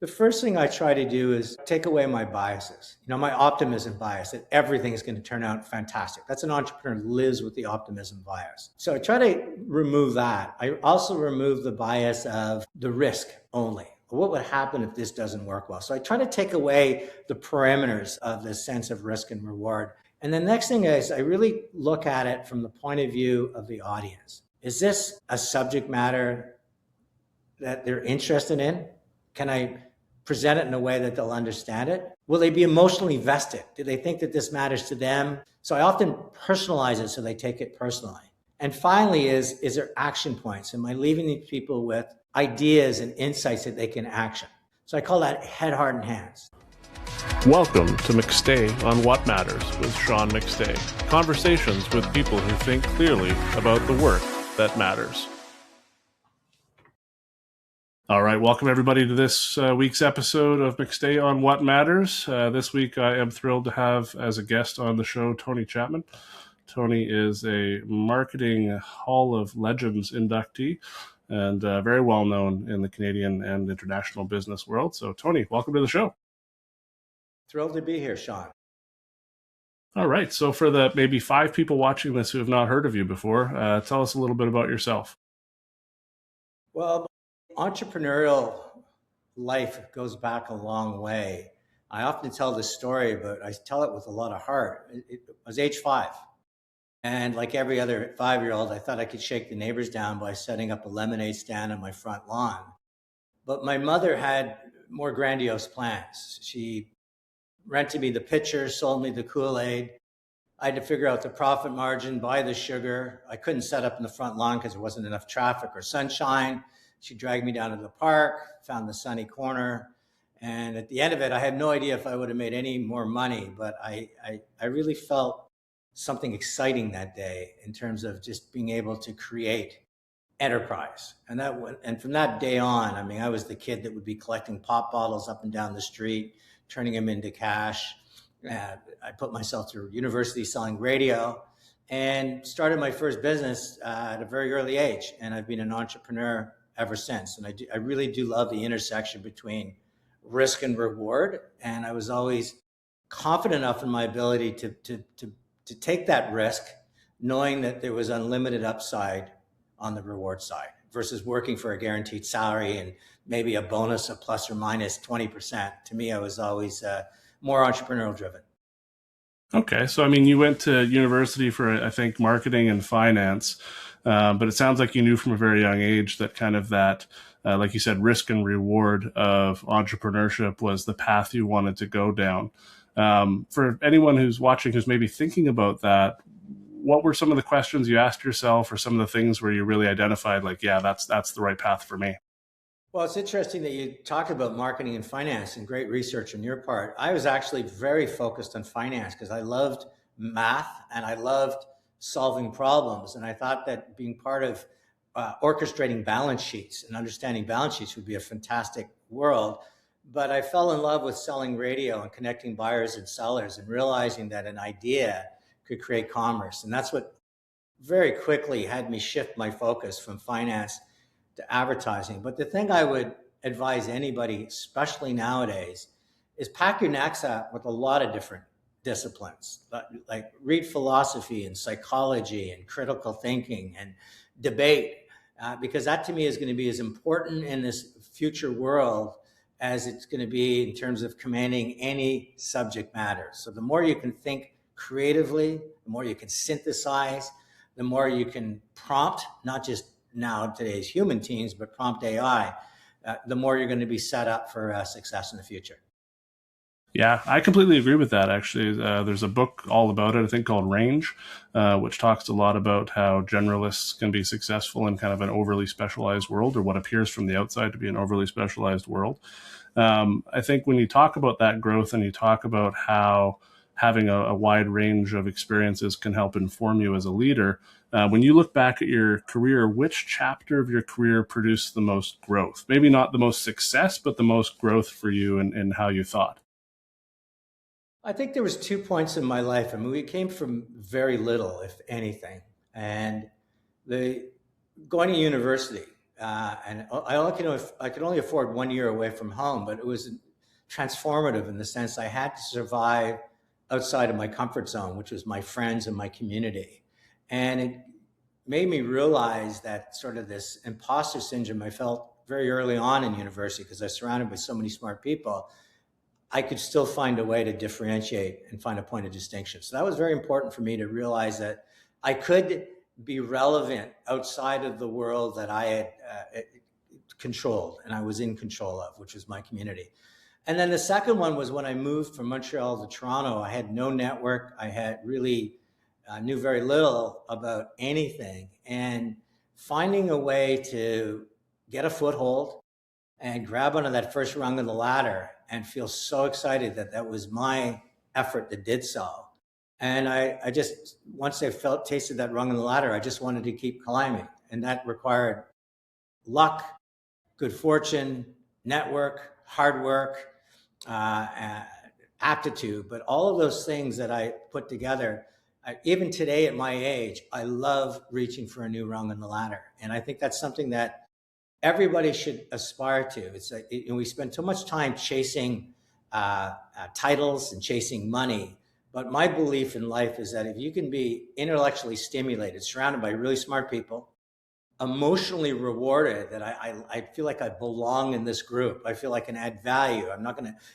The first thing I try to do is take away my biases. My optimism bias that everything's going to turn out fantastic. That's an entrepreneur who lives with the optimism bias. So I try to remove that. I also remove the bias of the risk only. What would happen if this doesn't work well? So I try to take away the parameters of this sense of risk and reward. And the next thing is I really look at it from the point of view of the audience. Is this a subject matter that they're interested in? Can I present it in a way that they'll understand it? Will they be emotionally vested? Do they think that this matters to them? So I often personalize it so they take it personally. And finally is there action points? Am I leaving these people with ideas and insights that they can action? So I call that head, heart, and hands. Welcome to McStay on What Matters with Sean McStay. Conversations with people who think clearly about the work that matters. All right, welcome everybody to this week's episode of McStay on What Matters. This week I am thrilled to have as a guest on the show Tony Chapman. Tony is a Marketing Hall of Legends inductee and very well known in the Canadian and international business world. So Tony, welcome to the show. Thrilled to be here, Sean. All right, so for the maybe 5 people watching this who have not heard of you before, tell us a little bit about yourself. Well, entrepreneurial life goes back a long way. I often tell this story, but I tell it with a lot of heart. I was age 5. And like every other 5-year-old, I thought I could shake the neighbors down by setting up a lemonade stand on my front lawn. But my mother had more grandiose plans. She rented me the pitcher, sold me the Kool-Aid. I had to figure out the profit margin, buy the sugar. I couldn't set up in the front lawn because there wasn't enough traffic or sunshine. She dragged me down to the park, found the sunny corner. And at the end of it, I had no idea if I would have made any more money, but I really felt something exciting that day in terms of just being able to create enterprise. And from that day on, I was the kid that would be collecting pop bottles up and down the street, turning them into cash. I put myself through university selling radio and started my first business at a very early age. And I've been an entrepreneur ever since. And I really do love the intersection between risk and reward. And I was always confident enough in my ability to take that risk, knowing that there was unlimited upside on the reward side versus working for a guaranteed salary and maybe a bonus of plus or minus 20%. To me, I was always more entrepreneurial driven. Okay, so you went to university for, I think, marketing and finance, but it sounds like you knew from a very young age that kind of that, like you said, risk and reward of entrepreneurship was the path you wanted to go down. For anyone who's watching who's maybe thinking about that, what were some of the questions you asked yourself or some of the things where you really identified like, yeah, that's the right path for me? Well, it's interesting that you talk about marketing and finance and great research on your part. I was actually very focused on finance because I loved math and I loved solving problems. And I thought that being part of orchestrating balance sheets and understanding balance sheets would be a fantastic world. But I fell in love with selling radio and connecting buyers and sellers and realizing that an idea could create commerce. And that's what very quickly had me shift my focus from finance to advertising. But the thing I would advise anybody, especially nowadays, is pack your knapsack with a lot of different disciplines, like read philosophy and psychology and critical thinking and debate, because that to me is going to be as important in this future world as it's going to be in terms of commanding any subject matter. So the more you can think creatively, the more you can synthesize, the more you can prompt, not just now today's human teams, but prompt AI, the more you're going to be set up for success in the future. Yeah, I completely agree with that, actually. There's a book all about it, I think, called Range, which talks a lot about how generalists can be successful in kind of an overly specialized world, or what appears from the outside to be an overly specialized world. I think when you talk about that growth and you talk about how having a wide range of experiences can help inform you as a leader, when you look back at your career, which chapter of your career produced the most growth? Maybe not the most success, but the most growth for you in how you thought. I think there was 2 points in my life. We came from very little, if anything. And going to university and I could only afford 1 year away from home, but it was transformative in the sense I had to survive outside of my comfort zone, which was my friends and my community. And it made me realize that sort of this imposter syndrome I felt very early on in university, because I was surrounded by so many smart people. I could still find a way to differentiate and find a point of distinction. So that was very important for me to realize that I could be relevant outside of the world that I had controlled and I was in control of, which was my community. And then the second one was when I moved from Montreal to Toronto. I had no network. I had really knew very little about anything, and finding a way to get a foothold and grab onto that first rung of the ladder and feel so excited that that was my effort that did so. And I just, once I tasted that rung of the ladder, I just wanted to keep climbing. And that required luck, good fortune, network, hard work, aptitude. But all of those things that I put together, even today at my age, I love reaching for a new rung on the ladder. And I think that's something that everybody should aspire to. It's like, we spend so much time chasing titles and chasing money. But my belief in life is that if you can be intellectually stimulated, surrounded by really smart people, emotionally rewarded, that I feel like I belong in this group. I feel like I can add value.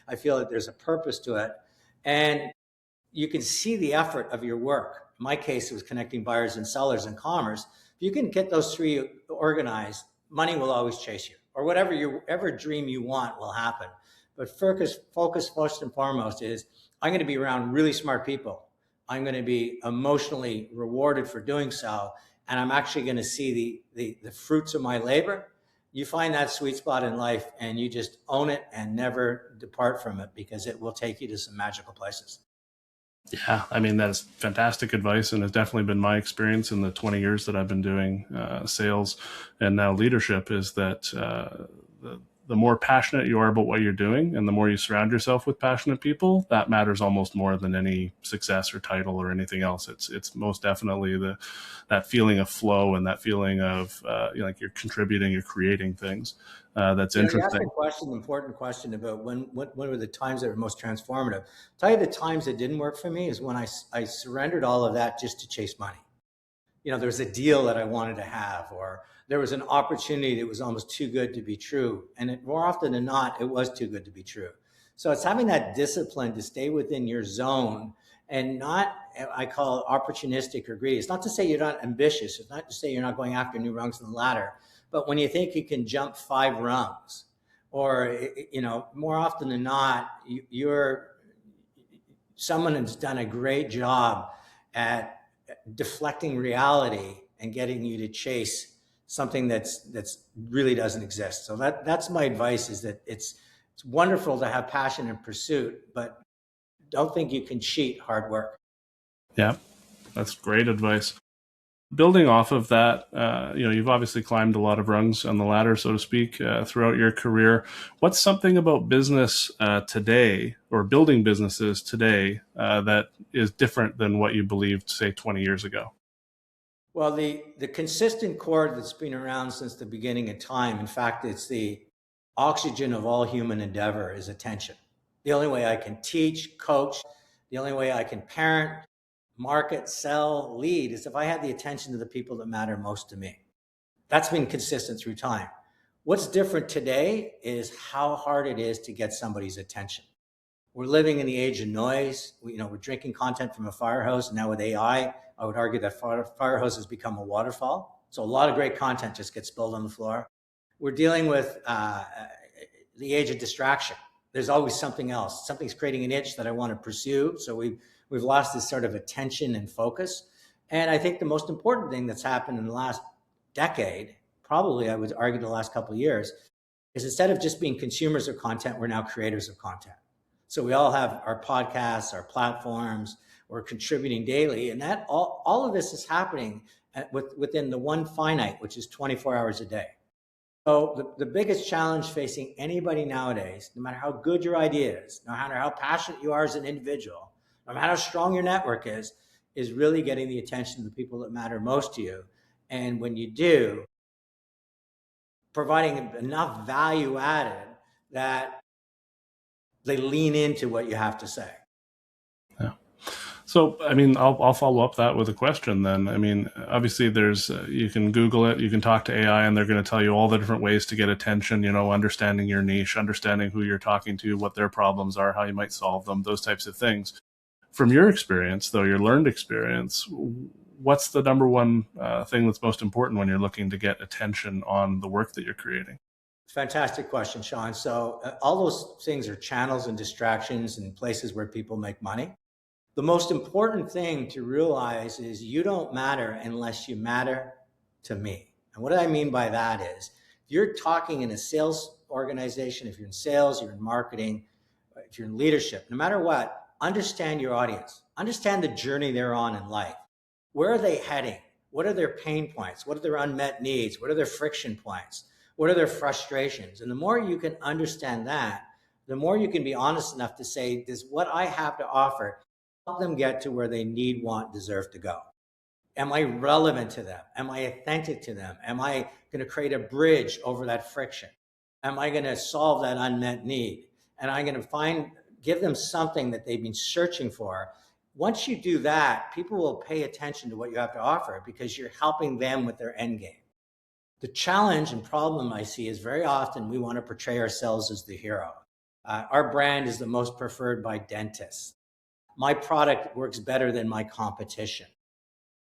I feel that there's a purpose to it. And you can see the effort of your work. In my case, it was connecting buyers and sellers in commerce. If you can get those three organized, money will always chase you, or whatever dream you want will happen. But focus first and foremost is, I'm going to be around really smart people. I'm going to be emotionally rewarded for doing so. And I'm actually going to see the fruits of my labor. You find that sweet spot in life and you just own it and never depart from it, because it will take you to some magical places. Yeah, I mean, that's fantastic advice, and it's definitely been my experience in the 20 years that I've been doing sales and now leadership, is that the more passionate you are about what you're doing and the more you surround yourself with passionate people, that matters almost more than any success or title or anything else. It's most definitely that feeling of flow and that feeling of like you're contributing, you're creating things. That's interesting. You asked an important question about when were the times that were most transformative. I'll tell you, the times that didn't work for me is when I surrendered all of that just to chase money. There was a deal that I wanted to have, or there was an opportunity that was almost too good to be true. And more often than not, it was too good to be true. So it's having that discipline to stay within your zone and not, I call it opportunistic or greedy. It's not to say you're not ambitious. It's not to say you're not going after new rungs on the ladder. But when you think you can jump 5 rungs, or, more often than not, someone has done a great job at deflecting reality and getting you to chase something that's really doesn't exist. So that's my advice, is that it's wonderful to have passion and pursuit, but don't think you can cheat hard work. Yeah, that's great advice. Building off of that, you've obviously climbed a lot of rungs on the ladder, so to speak, throughout your career. What's something about business today, or building businesses today, that is different than what you believed, say, 20 years ago? Well, the consistent chord that's been around since the beginning of time, in fact, it's the oxygen of all human endeavor, is attention. The only way I can teach, coach, the only way I can parent, market, sell, lead, is if I had the attention to the people that matter most to me. That's been consistent through time. What's different today is how hard it is to get somebody's attention. We're living in the age of noise. We're drinking content from a fire hose. And now with AI, I would argue that fire hose has become a waterfall. So a lot of great content just gets spilled on the floor. We're dealing with the age of distraction. There's always something else. Something's creating an itch that I want to pursue. So we've lost this sort of attention and focus. And I think the most important thing that's happened in the last decade, probably I would argue the last couple of years, is instead of just being consumers of content, we're now creators of content. So we all have our podcasts, our platforms, we're contributing daily. And that all of this is happening within the one finite, which is 24 hours a day. So the biggest challenge facing anybody nowadays, no matter how good your idea is, no matter how passionate you are as an individual, no matter how strong your network is really getting the attention of the people that matter most to you. And when you do, providing enough value added that they lean into what you have to say. Yeah. So, I mean, I'll follow up that with a question then. I mean, obviously there's, you can Google it, you can talk to AI, and they're going to tell you all the different ways to get attention, you know, understanding your niche, understanding who you're talking to, what their problems are, how you might solve them, those types of things. From your experience, though, your learned experience, what's the number one thing that's most important when you're looking to get attention on the work that you're creating? Fantastic question, Sean. So all those things are channels and distractions and places where people make money. The most important thing to realize is you don't matter unless you matter to me. And what I mean by that is, if you're talking in a sales organization, if you're in sales, you're in marketing, if you're in leadership, no matter what, understand your audience, understand the journey they're on in life. Where are they heading? What are their pain points? What are their unmet needs? What are their friction points? What are their frustrations? And the more you can understand that, the more you can be honest enough to say, this is what I have to offer, help them get to where they need, want, deserve to go. Am I relevant to them? Am I authentic to them? Am I going to create a bridge over that friction? Am I going to solve that unmet need? And I'm going to give them something that they've been searching for. Once you do that, people will pay attention to what you have to offer because you're helping them with their end game. The challenge and problem I see is very often we want to portray ourselves as the hero. Our brand is the most preferred by dentists. My product works better than my competition.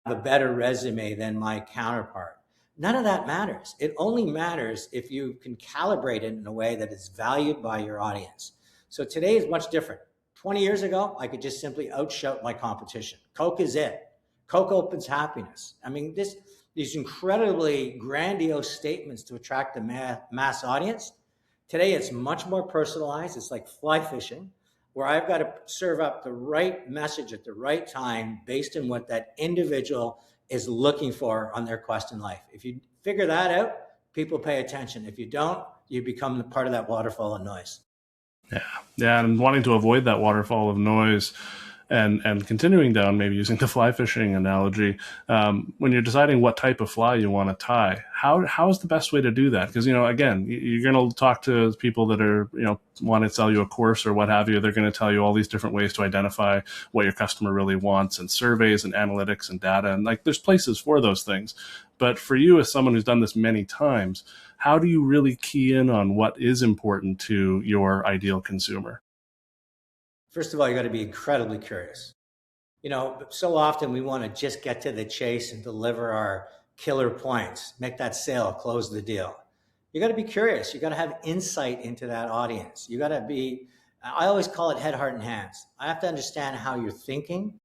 I have a better resume than my counterpart. None of that matters. It only matters if you can calibrate it in a way that is valued by your audience. So today is much different. 20 years ago, I could just simply outshout my competition. Coke is it. Coke opens happiness. I mean, these incredibly grandiose statements to attract the mass audience. Today, it's much more personalized. It's like fly fishing, where I've got to serve up the right message at the right time based on what that individual is looking for on their quest in life. If you figure that out, people pay attention. If you don't, you become part of that waterfall of noise. Yeah, and wanting to avoid that waterfall of noise and continuing down, maybe using the fly fishing analogy, when you're deciding what type of fly you want to tie, how is the best way to do that? Because, you know, again, you're going to talk to people that are, you know, want to sell you a course or what have you. They're going to tell you all these different ways to identify what your customer really wants, and surveys and analytics and data. And like, there's places for those things. But for you, as someone who's done this many times, how do you really key in on what is important to your ideal consumer? First of all, you got to be incredibly curious. You know, so often we want to just get to the chase and deliver our killer points, make that sale, close the deal. You got to be curious. You got to have insight into that audience. You got to be, I always call it head, heart, and hands. I have to understand how you're thinking,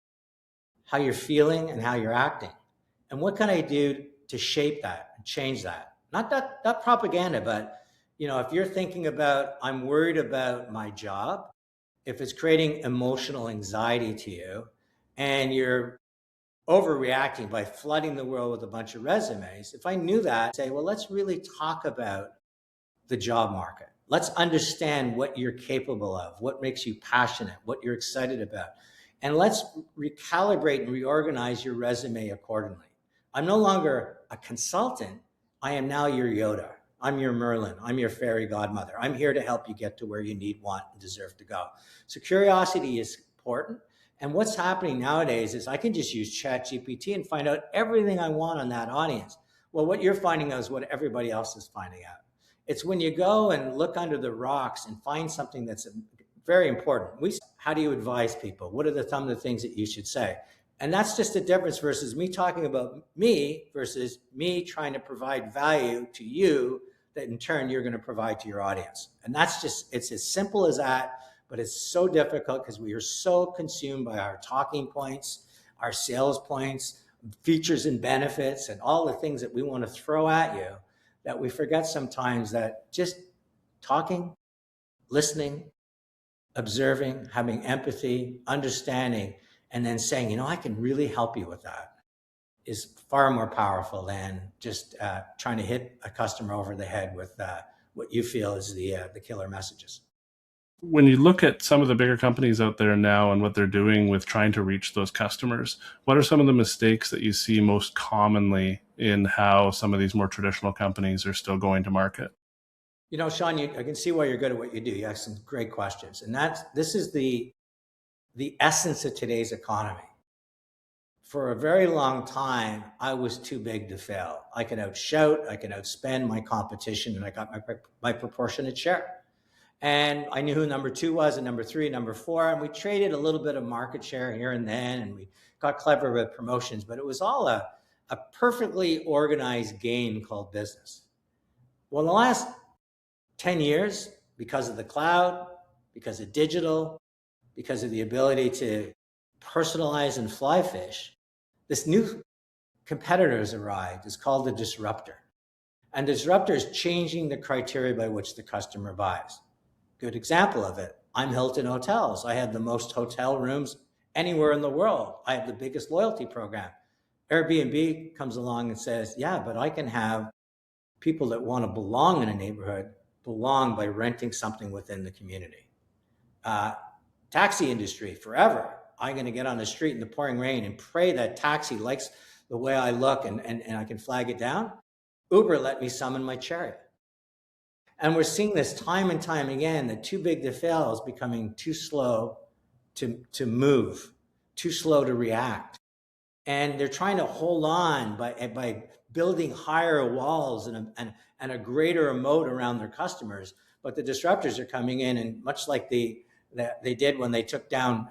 how you're feeling, and how you're acting. And what can I do to shape that and change that? Not propaganda, but, you know, if you're thinking about, I'm worried about my job, if it's creating emotional anxiety to you and you're overreacting by flooding the world with a bunch of resumes, if I knew that, I'd say, well, let's really talk about the job market. Let's understand what you're capable of, what makes you passionate, what you're excited about. And let's recalibrate and reorganize your resume accordingly. I'm no longer a consultant. I am now your Yoda. I'm your Merlin. I'm your fairy godmother. I'm here to help you get to where you need, want, and deserve to go. So curiosity is important. And what's happening nowadays is I can just use ChatGPT and find out everything I want on that audience. Well, what you're finding out is what everybody else is finding out. It's when you go and look under the rocks and find something that's very important. How do you advise people? What are some of the things that you should say? And that's just the difference versus me talking about me versus me trying to provide value to you that in turn you're going to provide to your audience. And that's just, it's as simple as that, but it's so difficult because we are so consumed by our talking points, our sales points, features and benefits, and all the things that we want to throw at you that we forget sometimes that just talking, listening, observing, having empathy, understanding, and then saying, you know, I can really help you with that is far more powerful than just trying to hit a customer over the head with what you feel is the killer messages. When you look at some of the bigger companies out there now and what they're doing with trying to reach those customers, what are some of the mistakes that you see most commonly in how some of these more traditional companies are still going to market? Sean, I can see why you're good at what you do. You ask some great questions, and this is the essence of today's economy. For a very long time, I was too big to fail. I could outshout, I could outspend my competition, and I got my proportionate share. And I knew who number two was, and number three, number four, and we traded a little bit of market share here and then, and we got clever with promotions, but it was all a perfectly organized game called business. Well, in the last 10 years, because of the cloud, because of digital, because of the ability to personalize and fly fish, this new competitor has arrived. It's called the disruptor. And the disruptor is changing the criteria by which the customer buys. Good example of it. I'm Hilton Hotels. I have the most hotel rooms anywhere in the world. I have the biggest loyalty program. Airbnb comes along and says, yeah, but I can have people that want to belong in a neighborhood belong by renting something within the community. Taxi industry, forever. I'm going to get on the street in the pouring rain and pray that taxi likes the way I look and I can flag it down. Uber let me summon my chariot. And we're seeing this time and time again, that too big to fail is becoming too slow to move, too slow to react. And they're trying to hold on by building higher walls and a greater moat around their customers. But the disruptors are coming in, and much like they did when they took down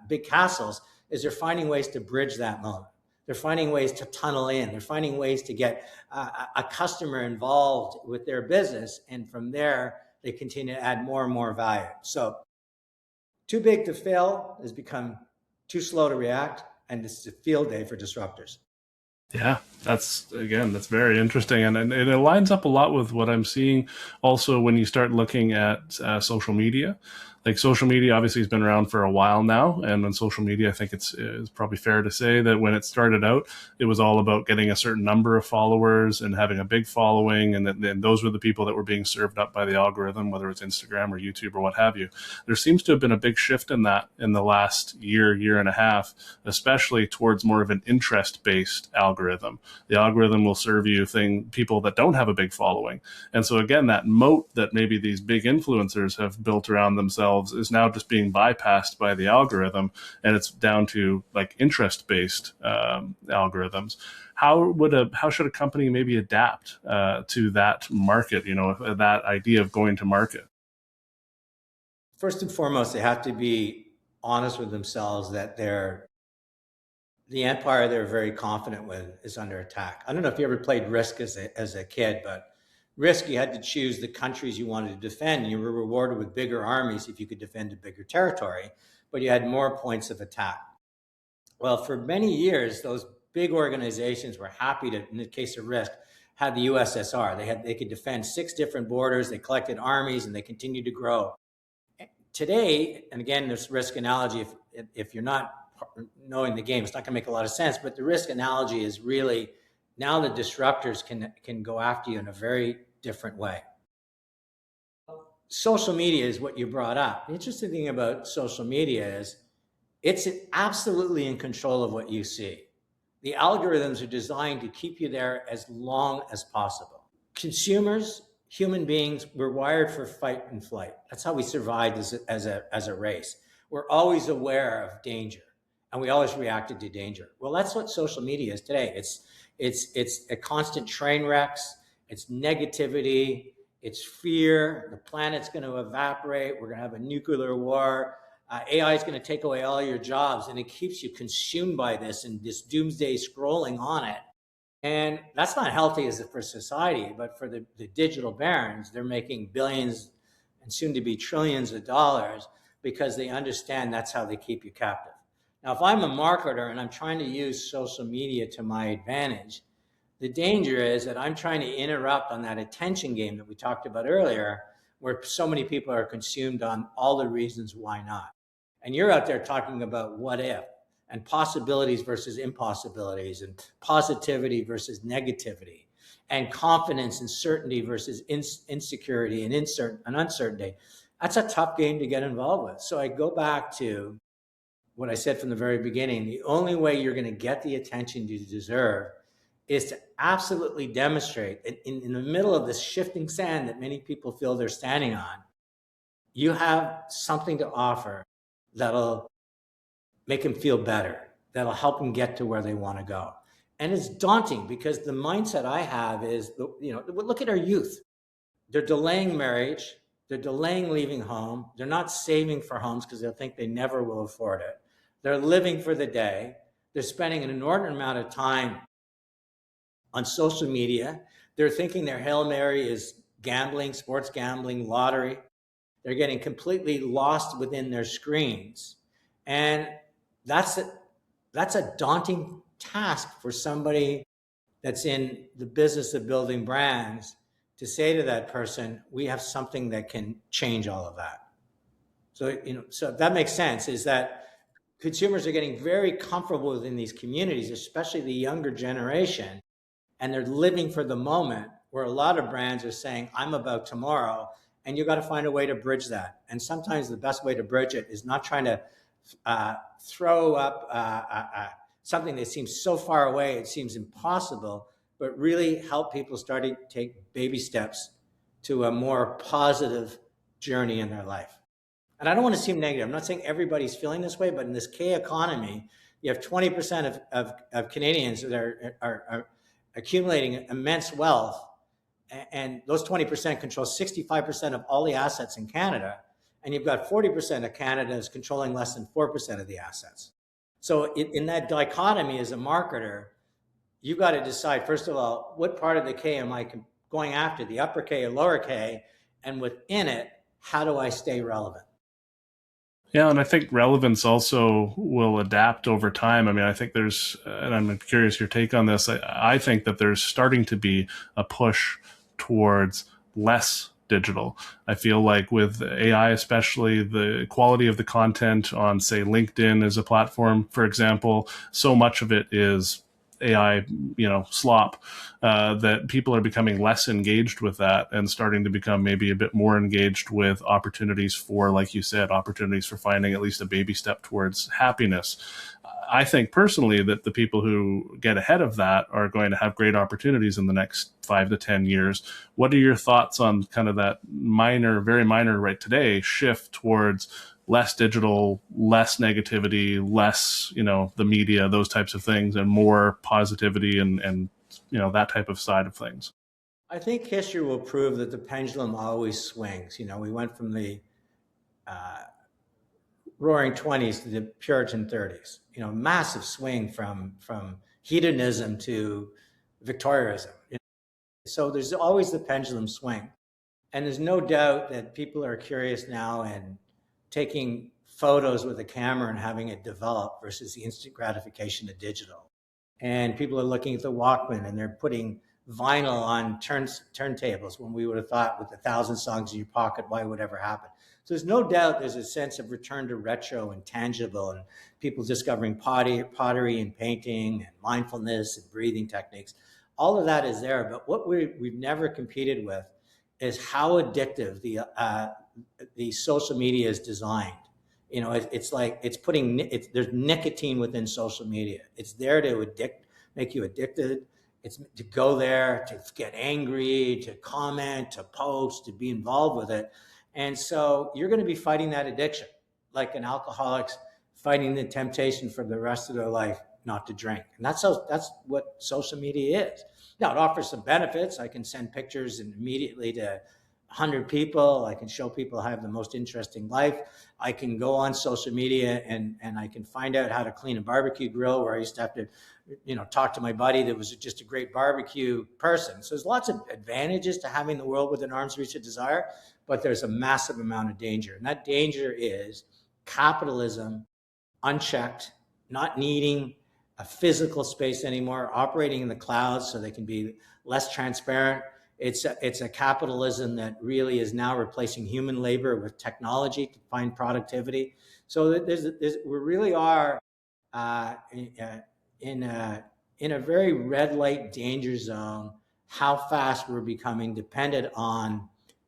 big castles, is they're finding ways to bridge that moat. They're finding ways to tunnel in. They're finding ways to get a customer involved with their business. And from there, they continue to add more and more value. So too big to fail has become too slow to react. And this is a field day for disruptors. Yeah, that's very interesting, and it aligns up a lot with what I'm seeing also when you start looking at social media. Like, social media obviously has been around for a while now, and when social media, I think it's probably fair to say that when it started out, it was all about getting a certain number of followers and having a big following, and then those were the people that were being served up by the algorithm, whether it's Instagram or YouTube or what have you. There seems to have been a big shift in that in the last year and a half, especially towards more of an interest-based algorithm. The algorithm will serve you people that don't have a big following. And so again, that moat that maybe these big influencers have built around themselves is now just being bypassed by the algorithm, and it's down to like interest-based algorithms. How should a company maybe adapt to that market? That idea of going to market. First and foremost, they have to be honest with themselves that the empire they're very confident with is under attack. I don't know if you ever played Risk as a kid, but Risk, you had to choose the countries you wanted to defend. You were rewarded with bigger armies if you could defend a bigger territory, but you had more points of attack. Well, for many years, those big organizations were happy to, in the case of Risk, had the USSR. They could defend 6 different borders. They collected armies, and they continued to grow. Today, and again, this Risk analogy, if you're not knowing the game, it's not going to make a lot of sense. But the Risk analogy is really, now the disruptors can go after you in a very different way. Social media is what you brought up. The interesting thing about social media is it's absolutely in control of what you see. The algorithms are designed to keep you there as long as possible. Consumers, human beings, we're wired for fight and flight. That's how we survived as a race. We're always aware of danger, and we always reacted to danger. Well, that's what social media is today. It's a constant train wrecks. It's negativity. It's fear. The planet's going to evaporate. We're going to have a nuclear war. AI is going to take away all your jobs, and it keeps you consumed by this and this doomsday scrolling on it. And that's not healthy for society, but for the digital barons, they're making billions and soon to be trillions of dollars because they understand that's how they keep you captive. Now, if I'm a marketer and I'm trying to use social media to my advantage, the danger is that I'm trying to interrupt on that attention game that we talked about earlier, where so many people are consumed on all the reasons why not. And you're out there talking about what if, and possibilities versus impossibilities, and positivity versus negativity, and confidence and certainty versus insecurity and uncertainty. That's a tough game to get involved with. So I go back to what I said from the very beginning. The only way you're going to get the attention you deserve is to absolutely demonstrate that in the middle of this shifting sand that many people feel they're standing on, you have something to offer that'll make them feel better, that'll help them get to where they want to go. And it's daunting because the mindset I have is, look at our youth. They're delaying marriage. They're delaying leaving home. They're not saving for homes because they'll think they never will afford it. They're living for the day. They're spending an inordinate amount of time on social media. They're thinking their Hail Mary is gambling, sports gambling, lottery. They're getting completely lost within their screens. And that's a daunting task for somebody that's in the business of building brands to say to that person, we have something that can change all of that. So, so if that makes sense, is that consumers are getting very comfortable within these communities, especially the younger generation, and they're living for the moment, where a lot of brands are saying, I'm about tomorrow, and you got to find a way to bridge that. And sometimes the best way to bridge it is not trying to throw up something that seems so far away, it seems impossible, but really help people start to take baby steps to a more positive journey in their life. And I don't want to seem negative. I'm not saying everybody's feeling this way, but in this K economy, you have 20% of Canadians that are accumulating immense wealth, and those 20% control 65% of all the assets in Canada, and you've got 40% of Canada is controlling less than 4% of the assets. So in that dichotomy, as a marketer, you've got to decide, first of all, what part of the K am I going after, the upper K or lower K, and within it, how do I stay relevant? Yeah, and I think relevance also will adapt over time. I mean, I think there's, and I'm curious your take on this, I think that there's starting to be a push towards less digital. I feel like with AI, especially, the quality of the content on, say, LinkedIn as a platform, for example, so much of it is AI, slop, that people are becoming less engaged with that and starting to become maybe a bit more engaged with opportunities for, like you said, opportunities for finding at least a baby step towards happiness. I think personally that the people who get ahead of that are going to have great opportunities in the next 5 to 10 years. What are your thoughts on kind of that minor, very minor right today shift towards less digital, less negativity, less, the media, those types of things, and more positivity and that type of side of things? I think history will prove that the pendulum always swings. We went from the roaring 20s to the Puritan 30s, massive swing from hedonism to Victorianism. So there's always the pendulum swing. And there's no doubt that people are curious now and taking photos with a camera and having it develop versus the instant gratification of digital. And people are looking at the Walkman and they're putting vinyl on turntables when we would have thought with 1,000 songs in your pocket, why would ever happen? So there's no doubt there's a sense of return to retro and tangible, and people discovering pottery and painting and mindfulness and breathing techniques. All of that is there, but what we've never competed with is how addictive the social media is designed. It's like there's nicotine within social media. It's there to make you addicted. It's to go there, to get angry, to comment, to post, to be involved with it. And so you're going to be fighting that addiction, like an alcoholic's fighting the temptation for the rest of their life not to drink. And that's what social media is. Now, it offers some benefits. I can send pictures immediately to 100 people. I can show people I have the most interesting life. I can go on social media and I can find out how to clean a barbecue grill, where I used to have to, talk to my buddy that was just a great barbecue person. So there's lots of advantages to having the world within arm's reach of desire, but there's a massive amount of danger. And that danger is capitalism, unchecked, not needing a physical space anymore, operating in the clouds so they can be less transparent. It's a capitalism that really is now replacing human labor with technology to find productivity. So we really are in a very red light danger zone, how fast we're becoming dependent on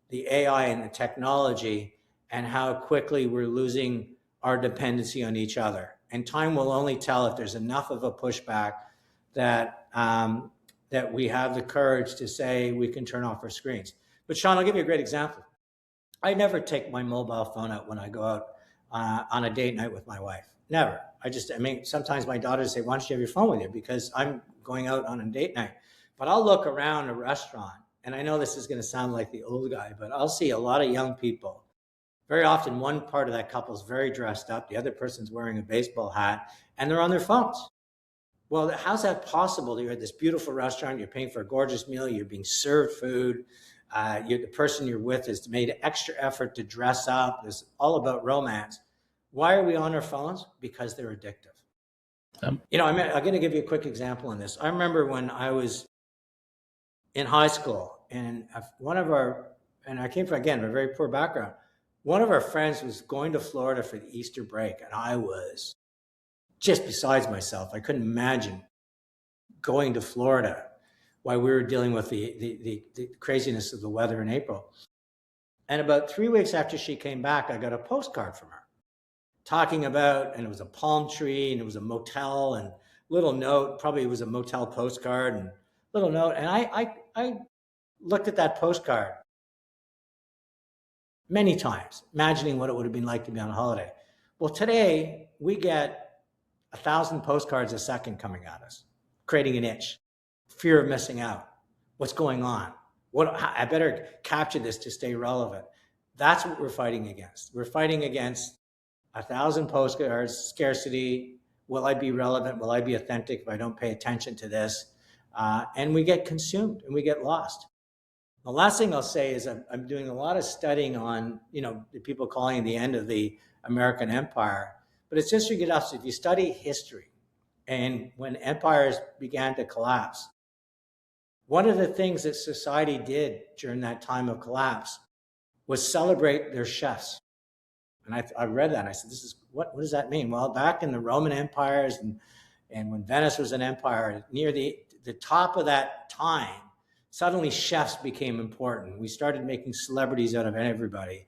the AI and the technology. and how quickly we're losing our dependency on each other. And time will only tell if there's enough of a pushback that that we have the courage to say we can turn off our screens. But Sean, I'll give you a great example. I never take my mobile phone out when I go out on a date night with my wife. Never. I mean, sometimes my daughters say, why don't you have your phone with you? Because I'm going out on a date night. But I'll look around a restaurant, and I know this is going to sound like the old guy, but I'll see a lot of young people. Very often, one part of that couple is very dressed up. The other person's wearing a baseball hat, and they're on their phones. Well, how's that possible? You're at this beautiful restaurant, you're paying for a gorgeous meal, you're being served food. The person you're with has made an extra effort to dress up. It's all about romance. Why are we on our phones? Because they're addictive. I'm going to give you a quick example on this. I remember when I was in high school, and I came from, again, a very poor background. One of our friends was going to Florida for the Easter break, and I was just besides myself. I couldn't imagine going to Florida while we were dealing with the craziness of the weather in April. And about 3 weeks after she came back, I got a postcard from her talking about, and it was a palm tree, and it was a motel, and little note, probably it was a motel postcard, and little note. And I looked at that postcard many times, imagining what it would have been like to be on a holiday. Well, today we get 1,000 postcards a second coming at us, creating an itch, fear of missing out. What's going on? I better capture this to stay relevant. That's what we're fighting against. We're fighting against 1,000 postcards, scarcity. Will I be relevant? Will I be authentic if I don't pay attention to this? And we get consumed and we get lost. The last thing I'll say is I'm doing a lot of studying on, the people calling it the end of the American empire. But it's interesting enough, if you study history and when empires began to collapse, one of the things that society did during that time of collapse was celebrate their chefs. And I read that and I said, what does that mean? Well, back in the Roman empires and when Venice was an empire, near the top of that time, suddenly chefs became important. We started making celebrities out of everybody.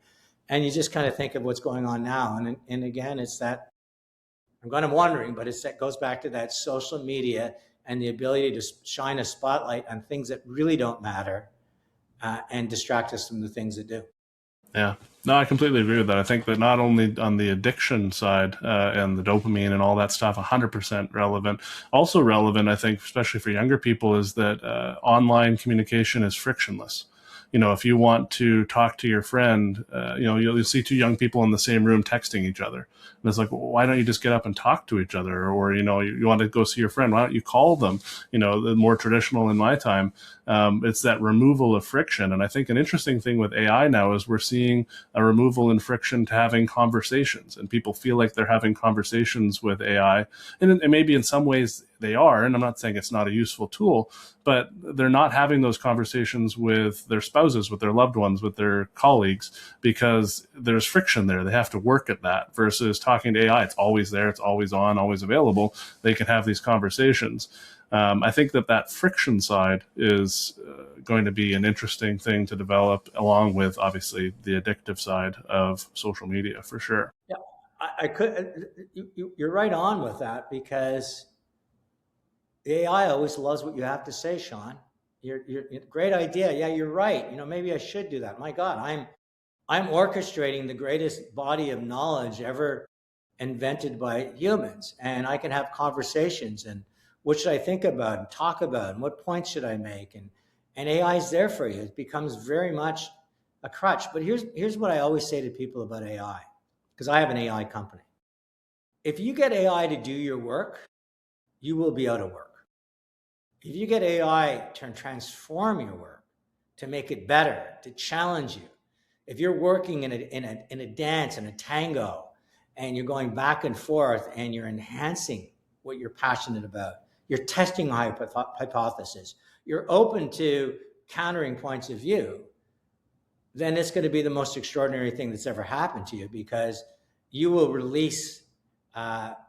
And you just kind of think of what's going on now. And again, it's that, I'm wondering, but that goes back to that social media and the ability to shine a spotlight on things that really don't matter and distract us from the things that do. Yeah, no, I completely agree with that. I think that not only on the addiction side and the dopamine and all that stuff, 100% relevant. Also relevant, I think, especially for younger people, is that online communication is frictionless. If you want to talk to your friend, you'll see two young people in the same room texting each other. And it's like, well, why don't you just get up and talk to each other? Or, you want to go see your friend, why don't you call them? The more traditional in my time, it's that removal of friction. And I think an interesting thing with AI now is we're seeing a removal in friction to having conversations. And people feel like they're having conversations with AI. And maybe in some ways they are, and I'm not saying it's not a useful tool, but they're not having those conversations with their spouses, with their loved ones, with their colleagues, because there's friction there. They have to work at that versus talking to AI. It's always there. It's always on, always available. They can have these conversations. I think that friction side is going to be an interesting thing to develop along with, obviously, the addictive side of social media for sure. Yeah, you're right on with that, because the AI always loves what you have to say, Sean. You're great idea. Yeah, you're right. Maybe I should do that. My God, I'm orchestrating the greatest body of knowledge ever invented by humans, and I can have conversations and what should I think about and talk about and what points should I make, and AI is there for you. It becomes very much a crutch. But here's what I always say to people about AI, because I have an AI company. If you get AI to do your work, you will be out of work. If you get AI to transform your work, to make it better, to challenge you, if you're working in a dance, in a tango, and you're going back and forth and you're enhancing what you're passionate about, you're testing a hypothesis, you're open to countering points of view, then it's going to be the most extraordinary thing that's ever happened to you, because you will release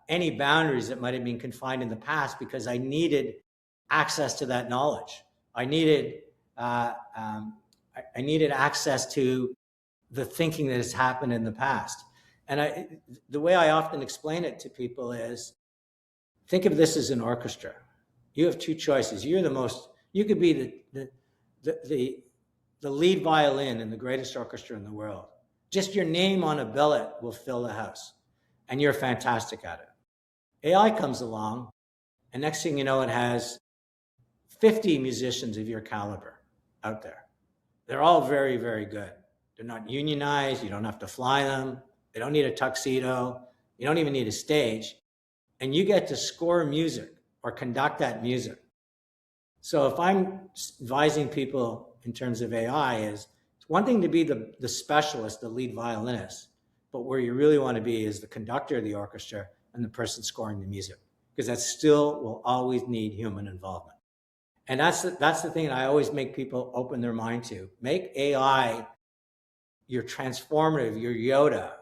any boundaries that might have been confined in the past, because I needed access to that knowledge. I needed access to the thinking that has happened in the past. And the way I often explain it to people is, think of this as an orchestra. You have two choices. You could be the lead violin in the greatest orchestra in the world. Just your name on a billet will fill the house, and you're fantastic at it. AI comes along, and next thing you know, it has 50 musicians of your caliber out there. They're all very, very good. They're not unionized. You don't have to fly them. They don't need a tuxedo. You don't even need a stage. And you get to score music or conduct that music. So if I'm advising people in terms of AI, is it's one thing to be the specialist, the lead violinist, but where you really want to be is the conductor of the orchestra and the person scoring the music, because that still will always need human involvement. And that's the thing that I always make people open their mind to. Make AI your transformative, your Yoda,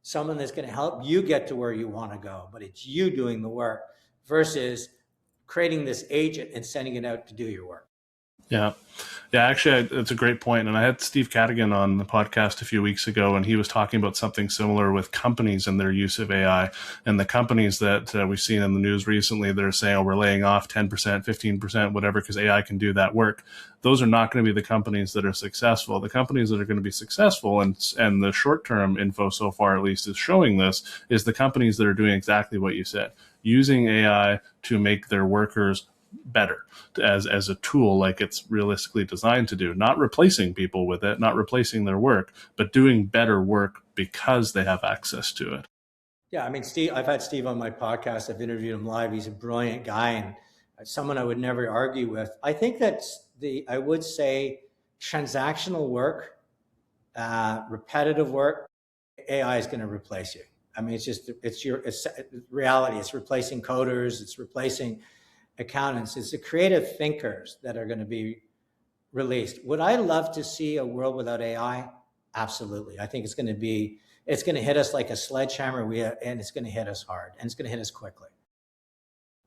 someone that's going to help you get to where you want to go, but it's you doing the work versus creating this agent and sending it out to do your work. Yeah. Yeah, actually, that's a great point. And I had Steve Cadigan on the podcast a few weeks ago, and he was talking about something similar with companies and their use of AI. And the companies that we've seen in the news recently, they're saying, oh, we're laying off 10%, 15%, whatever, because AI can do that work. Those are not going to be the companies that are successful. The companies that are going to be successful, and the short-term info so far at least is showing this, is the companies that are doing exactly what you said, using AI to make their workers better as a tool like it's realistically designed to do, not replacing people with it, not replacing their work, but doing better work because they have access to it. Yeah, I mean, Steve, I've had Steve on my podcast. I've interviewed him live. He's a brilliant guy and someone I would never argue with. I think that's I would say transactional work, repetitive work, AI is going to replace you. I mean, it's reality. It's replacing coders. It's replacing accountants. It's the creative thinkers that are going to be released. Would I love to see a world without AI? Absolutely. I think it's going to hit us like a sledgehammer, and it's going to hit us hard, and it's going to hit us quickly.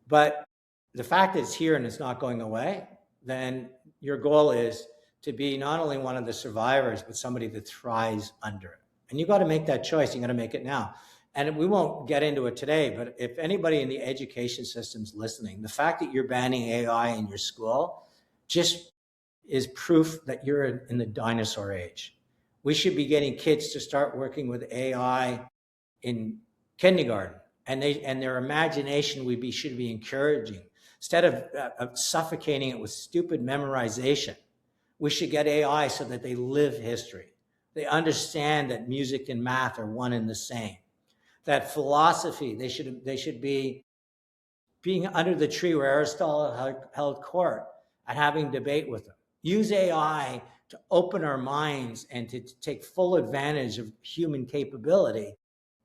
But the fact that it's here and it's not going away, then your goal is to be not only one of the survivors, but somebody that thrives under it. And you got to make that choice. You got to make it now. And we won't get into it today, but if anybody in the education system's listening, the fact that you're banning AI in your school just is proof that you're in the dinosaur age. We should be getting kids to start working with AI in kindergarten, and their imagination should be encouraging. Instead of suffocating it with stupid memorization, we should get AI so that they live history. They understand that music and math are one and the same. That philosophy, they should be being under the tree where Aristotle held court and having debate with them. Use AI to open our minds and to take full advantage of human capability.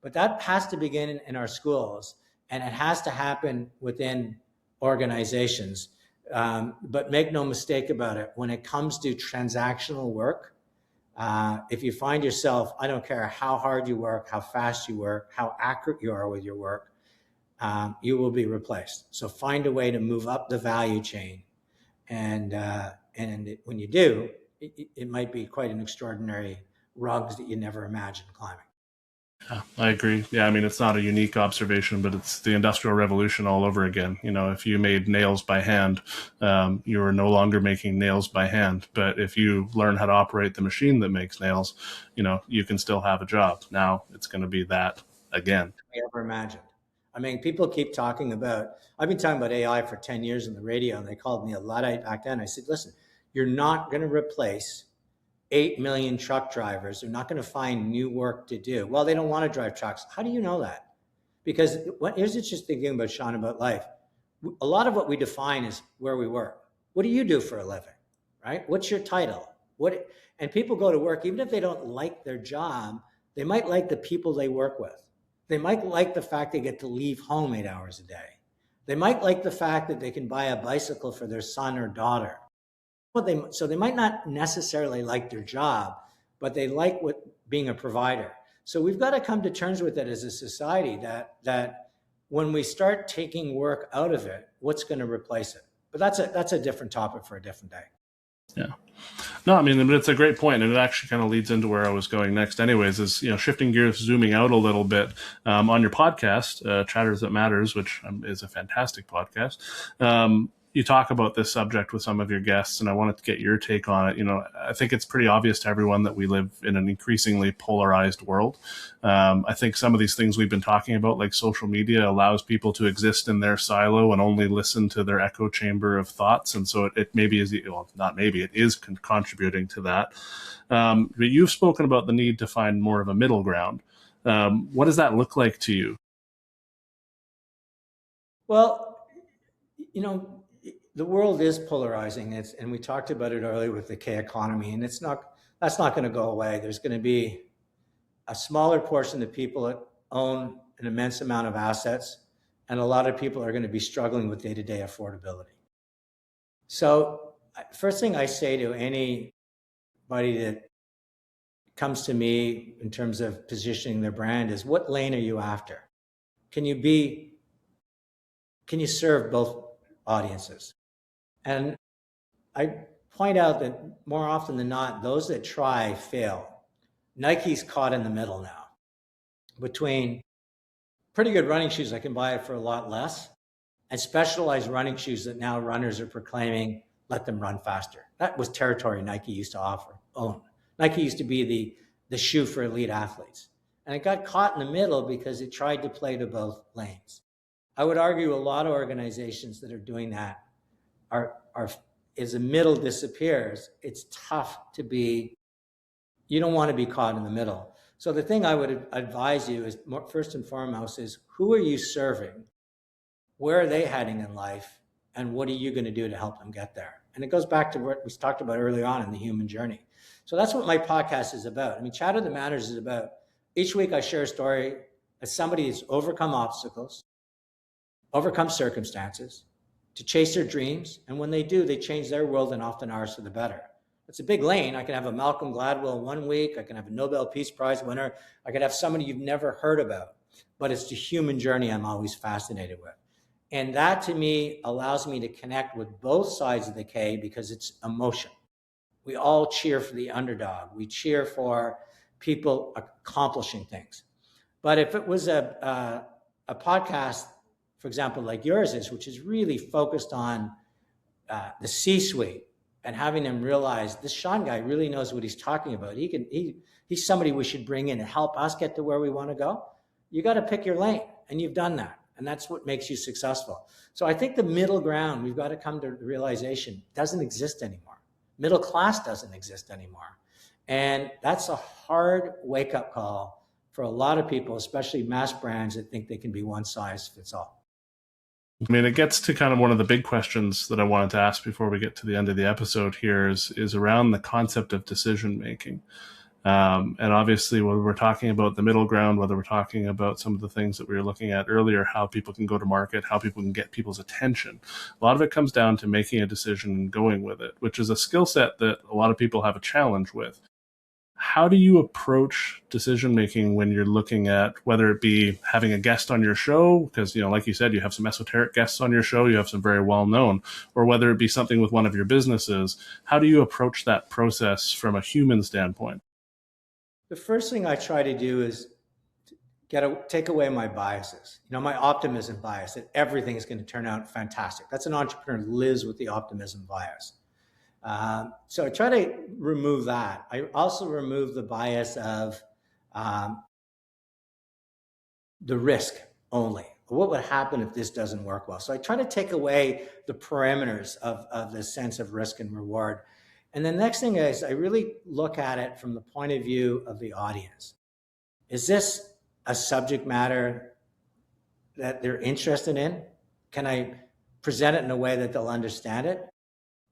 But that has to begin in our schools, and it has to happen within organizations. But make no mistake about it, when it comes to transactional work, if you find yourself, I don't care how hard you work, how fast you work, how accurate you are with your work, you will be replaced. So find a way to move up the value chain. And when you do, it might be quite an extraordinary rungs that you never imagined climbing. Yeah, I agree. Yeah, I mean, it's not a unique observation, but it's the Industrial Revolution all over again. You know, if you made nails by hand, you are no longer making nails by hand. But if you learn how to operate the machine that makes nails, you know, you can still have a job. Now it's going to be that again. I ever imagined. I mean, people keep talking about, I've been talking about AI for 10 years on the radio, and they called me a Luddite back then. I said, listen, you're not going to replace 8 million truck drivers. They're not going to find new work to do. Well, they don't want to drive trucks. How do you know that? Because here's the interesting thing about Sean, about life. A lot of what we define is where we work. What do you do for a living, right? What's your title? And people go to work, even if they don't like their job, they might like the people they work with. They might like the fact they get to leave home 8 hours a day. They might like the fact that they can buy a bicycle for their son or daughter. So they might not necessarily like their job, but they like being a provider. So we've got to come to terms with it as a society, that when we start taking work out of it, what's going to replace it? But that's a different topic for a different day. Yeah. No, I mean, it's a great point, and it actually kind of leads into where I was going next. Anyways, is shifting gears, zooming out a little bit on your podcast, Chatters That Matters, which is a fantastic podcast. You talk about this subject with some of your guests, and I wanted to get your take on it. I think it's pretty obvious to everyone that we live in an increasingly polarized world. I think some of these things we've been talking about, like social media, allows people to exist in their silo and only listen to their echo chamber of thoughts. And so it maybe is, well, not maybe, it is contributing to that. But you've spoken about the need to find more of a middle ground. What does that look like to you? Well, the world is polarizing, and we talked about it earlier with the K economy, and that's not going to go away. There's going to be a smaller portion of people that own an immense amount of assets, and a lot of people are going to be struggling with day-to-day affordability. So first thing I say to anybody that comes to me in terms of positioning their brand is, what lane are you after? Can you serve both audiences? And I point out that more often than not, those that try fail. Nike's caught in the middle now between pretty good running shoes I can buy for a lot less, and specialized running shoes that now runners are proclaiming let them run faster. That was territory Nike used to own. Nike used to be the shoe for elite athletes. And it got caught in the middle because it tried to play to both lanes. I would argue a lot of organizations that are doing that are as the middle disappears, it's tough to be, you don't want to be caught in the middle. So the thing I would advise you is, first and foremost, is who are you serving? Where are they heading in life? And what are you going to do to help them get there? And it goes back to what we talked about early on in the human journey. So that's what my podcast is about. I mean, Chatter That Matters is about, each week I share a story as somebody who's overcome obstacles, overcome circumstances, to chase their dreams. And when they do, they change their world and often ours for the better. It's a big lane. I can have a Malcolm Gladwell one week. I can have a Nobel Peace Prize winner. I could have somebody you've never heard about. But it's the human journey I'm always fascinated with. And that to me allows me to connect with both sides of the K because it's emotion. We all cheer for the underdog. We cheer for people accomplishing things. But if it was a podcast, for example, like yours is, which is really focused on the C-suite and having them realize this Sean guy really knows what he's talking about. He's somebody we should bring in and help us get to where we want to go. You got to pick your lane, and you've done that. And that's what makes you successful. So I think the middle ground, we've got to come to the realization, doesn't exist anymore. Middle class doesn't exist anymore. And that's a hard wake-up call for a lot of people, especially mass brands that think they can be one size fits all. I mean, it gets to kind of one of the big questions that I wanted to ask before we get to the end of the episode here is around the concept of decision making. And obviously, when we're talking about the middle ground, whether we're talking about some of the things that we were looking at earlier, how people can go to market, how people can get people's attention, a lot of it comes down to making a decision and going with it, which is a skill set that a lot of people have a challenge with. How do you approach decision making when you're looking at whether it be having a guest on your show, because, like you said, you have some esoteric guests on your show, you have some very well known, or whether it be something with one of your businesses? How do you approach that process from a human standpoint? The first thing I try to do is take away my biases. My optimism bias that everything is going to turn out fantastic. That's an entrepreneur who lives with the optimism bias. So I try to remove that. I also remove the bias of the risk only. What would happen if this doesn't work well? So I try to take away the parameters of the sense of risk and reward. And the next thing is I really look at it from the point of view of the audience. Is this a subject matter that they're interested in? Can I present it in a way that they'll understand it?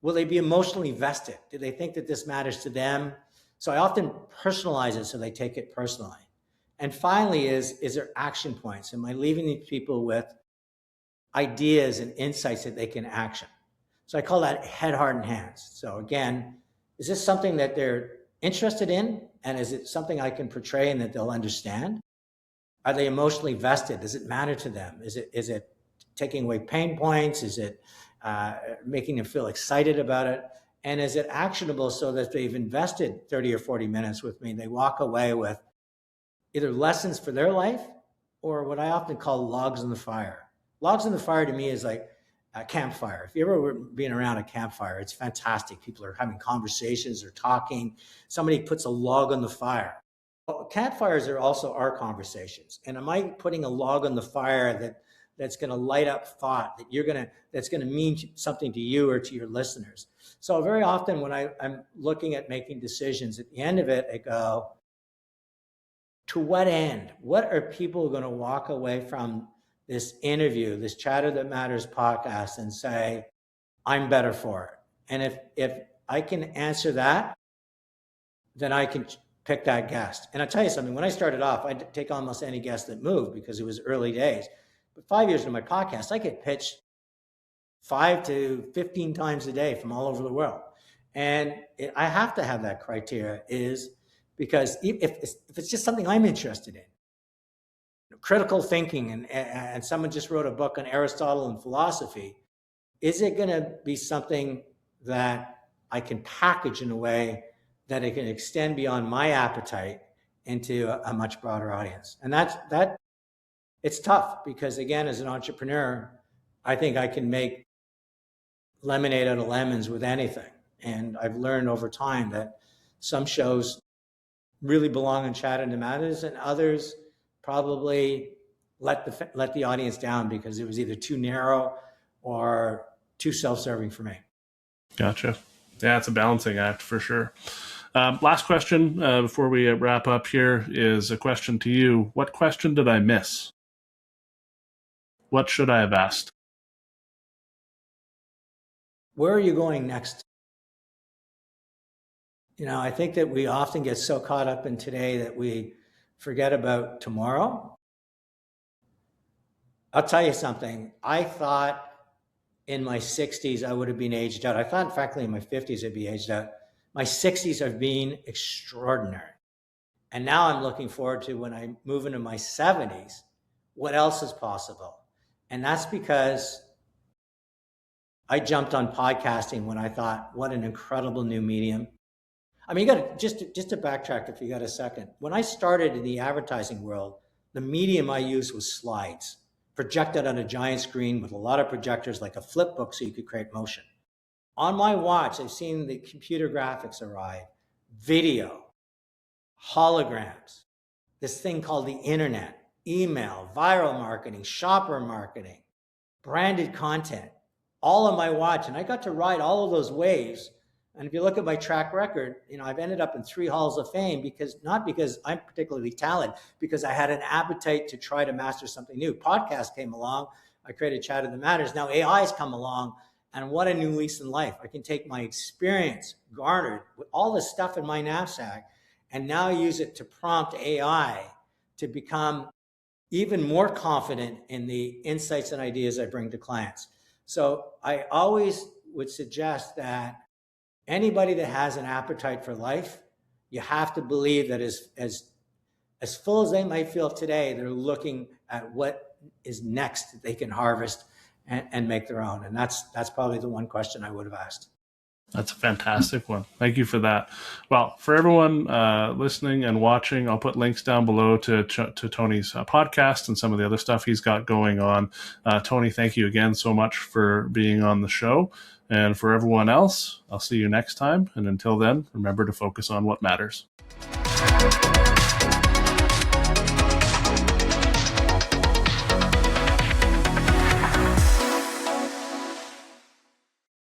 Will they be emotionally vested? Do they think that this matters to them? So I often personalize it so they take it personally. And finally is there action points? Am I leaving these people with ideas and insights that they can action? So I call that head, heart, and hands. So again, is this something that they're interested in? And is it something I can portray and that they'll understand? Are they emotionally vested? Does it matter to them? Is it taking away pain points? Is it making them feel excited about it? And is it actionable so that they've invested 30 or 40 minutes with me? They walk away with either lessons for their life or what I often call logs in the fire. Logs in the fire to me is like a campfire. If you ever been around a campfire, it's fantastic. People are having conversations, they're talking. Somebody puts a log on the fire. Well, campfires are also our conversations. And am I putting a log on the fire that's going to light up thought that's going to mean something to you or to your listeners? So very often when I'm looking at making decisions, at the end of it, I go, to what end? What are people going to walk away from this interview, this Chatter That Matters podcast, and say, I'm better for it? And if I can answer that, then I can pick that guest. And I'll tell you something, when I started off, I'd take almost any guest that moved because it was early days. But 5 years into my podcast, I get pitched 5 to 15 times a day from all over the world. And I have to have that criteria is because if it's just something I'm interested in, critical thinking, and someone just wrote a book on Aristotle and philosophy, is it going to be something that I can package in a way that it can extend beyond my appetite into a much broader audience? And that it's tough because, again, as an entrepreneur, I think I can make lemonade out of lemons with anything. And I've learned over time that some shows really belong in Chatter That Matters, and others probably let the audience down because it was either too narrow or too self-serving for me. Gotcha. Yeah, it's a balancing act for sure. Last question before we wrap up here is a question to you. What question did I miss? What should I have asked? Where are you going next? I think that we often get so caught up in today that we forget about tomorrow. I'll tell you something. I thought in my 60s I would have been aged out. I thought, frankly, in my 50s I'd be aged out. My 60s have been extraordinary. And now I'm looking forward to when I move into my 70s, what else is possible? And that's because I jumped on podcasting when I thought, what an incredible new medium. I mean, you got to just to backtrack if you got a second. When I started in the advertising world, the medium I used was slides, projected on a giant screen with a lot of projectors, like a flip book, so you could create motion. On my watch, I've seen the computer graphics arrive, video, holograms, this thing called the internet, email, viral marketing, shopper marketing, branded content, all on my watch. And I got to ride all of those waves. And if you look at my track record, I've ended up in 3 halls of fame not because I'm particularly talented, because I had an appetite to try to master something new. Podcast came along. I created Chatter That Matters. Now AI has come along, and what a new lease in life. I can take my experience garnered with all the stuff in my knapsack and now use it to prompt AI to become even more confident in the insights and ideas I bring to clients. So I always would suggest that anybody that has an appetite for life, you have to believe that as full as they might feel today, they're looking at what is next that they can harvest and make their own. And that's probably the one question I would have asked. That's a fantastic one. Thank you for that. Well, for everyone listening and watching, I'll put links down below to Tony's podcast and some of the other stuff he's got going on. Tony, thank you again so much for being on the show. And for everyone else, I'll see you next time. And until then, remember to focus on what matters.